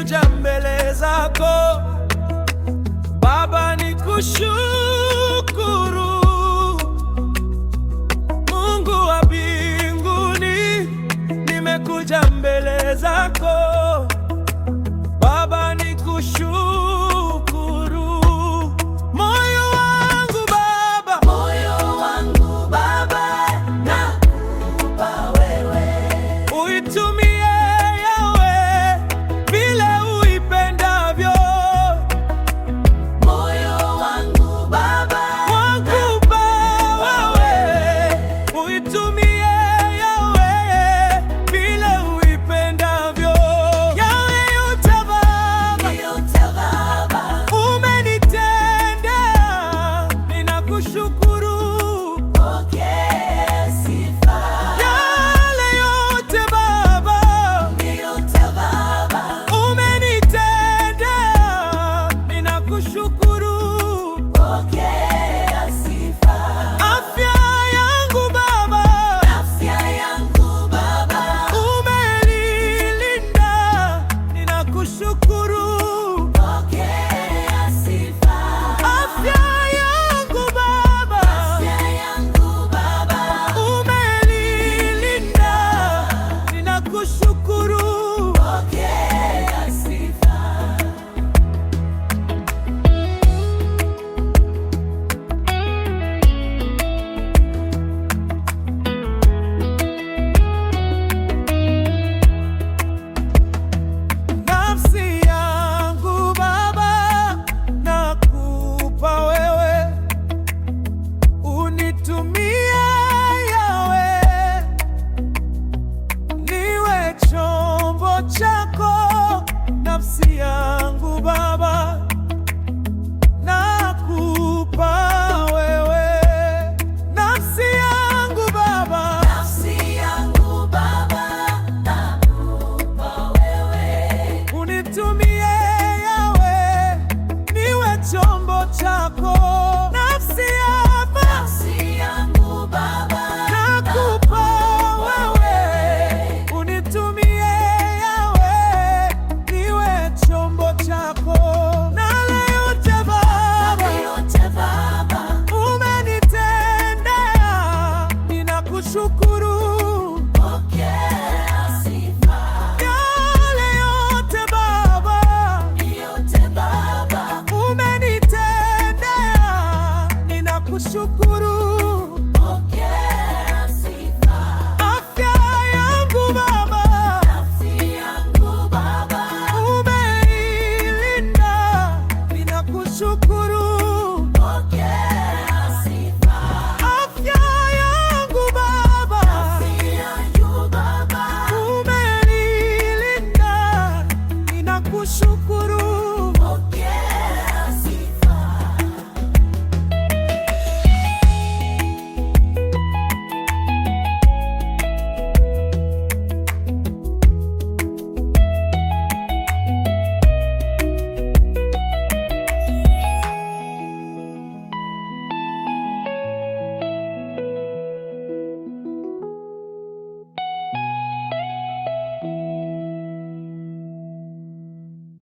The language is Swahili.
nimekuja mbele zako Baba nikushukuru. Mungu wa mbinguni, nimekuja mbele zako Baba nikushukuru. Moyo wangu Baba nakupa wewe, uitumie Yawe vile uipendavyo. Moyo wangu Baba nakupa wewe, uitumie Yawe vile uipendavyo. Yawe yote Baba umenitendea, ninakushukuru. Pokea sifa. Yale yote Baba umenitendea, ninakushukuru. Pokea sifa. Afya yangu Baba umenilinda, ninakushukuru. Pokea sifa. Afya yangu Baba umenilinda, ninakushukuru. Pokea sifa. Nafsi yangu Baba nakupa wewe, unitumie Yawe, niwe chombo chako. Nafsi yangu Baba